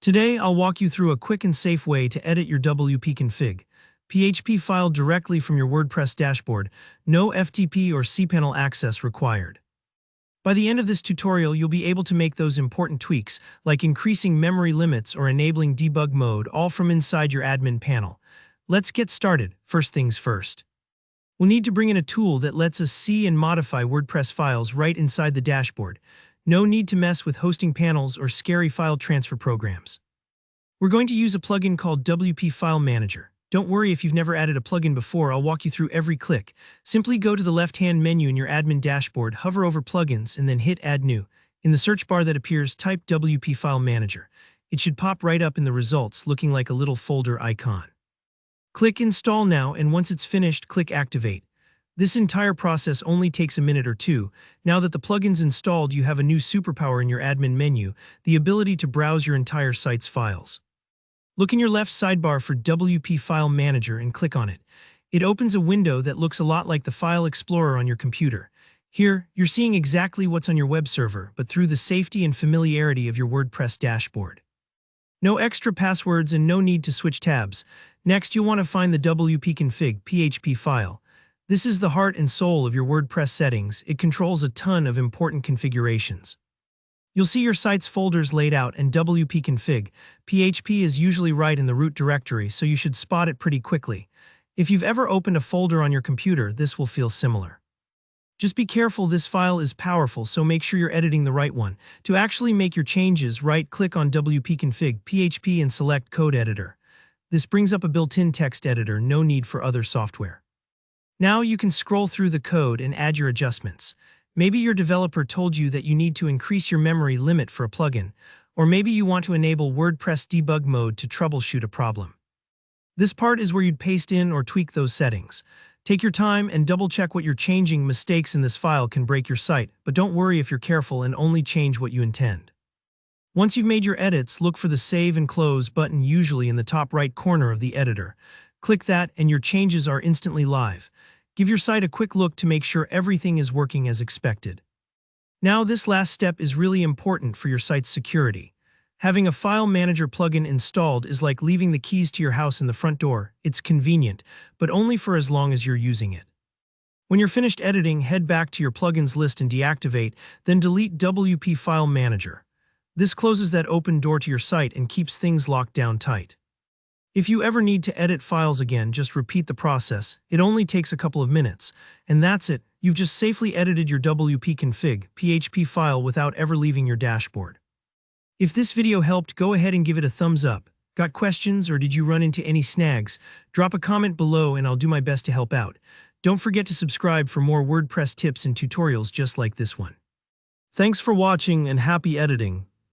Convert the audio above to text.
Today, I'll walk you through a quick and safe way to edit your WP-config.php file directly from your WordPress dashboard. No FTP or cPanel access required. By the end of this tutorial, you'll be able to make those important tweaks, like increasing memory limits or enabling debug mode, all from inside your admin panel. Let's get started. First things first. We'll need to bring in a tool that lets us see and modify WordPress files right inside the dashboard. No need to mess with hosting panels or scary file transfer programs. We're going to use a plugin called WP File Manager. Don't worry if you've never added a plugin before, I'll walk you through every click. Simply go to the left-hand menu in your admin dashboard, hover over Plugins, and then hit Add New. In the search bar that appears, type WP File Manager. It should pop right up in the results, looking like a little folder icon. Click Install Now, and once it's finished, click Activate. This entire process only takes a minute or two. Now that the plugin's installed, you have a new superpower in your admin menu, the ability to browse your entire site's files. Look in your left sidebar for WP File Manager and click on it. It opens a window that looks a lot like the File Explorer on your computer. Here, you're seeing exactly what's on your web server, but through the safety and familiarity of your WordPress dashboard. No extra passwords and no need to switch tabs. Next, you'll want to find the WP-config.php file. This is the heart and soul of your WordPress settings. It controls a ton of important configurations. You'll see your site's folders laid out, and WP-config.php is usually right in the root directory, so you should spot it pretty quickly. If you've ever opened a folder on your computer, this will feel similar. Just be careful, this file is powerful, so make sure you're editing the right one. To actually make your changes, right-click on WP-config.php and select Code Editor. This brings up a built-in text editor, no need for other software. Now you can scroll through the code and add your adjustments. Maybe your developer told you that you need to increase your memory limit for a plugin, or maybe you want to enable WordPress debug mode to troubleshoot a problem. This part is where you'd paste in or tweak those settings. Take your time and double-check what you're changing. Mistakes in this file can break your site, but don't worry if you're careful and only change what you intend. Once you've made your edits, look for the Save and Close button, usually in the top right corner of the editor. Click that and your changes are instantly live. Give your site a quick look to make sure everything is working as expected. Now, this last step is really important for your site's security. Having a File Manager plugin installed is like leaving the keys to your house in the front door. It's convenient, but only for as long as you're using it. When you're finished editing, head back to your plugins list and deactivate, then delete WP File Manager. This closes that open door to your site and keeps things locked down tight. If you ever need to edit files again, just repeat the process. It only takes a couple of minutes. And that's it. You've just safely edited your WP-config.php file without ever leaving your dashboard. If this video helped, go ahead and give it a thumbs up. Got questions, or did you run into any snags? Drop a comment below and I'll do my best to help out. Don't forget to subscribe for more WordPress tips and tutorials just like this one. Thanks for watching and happy editing.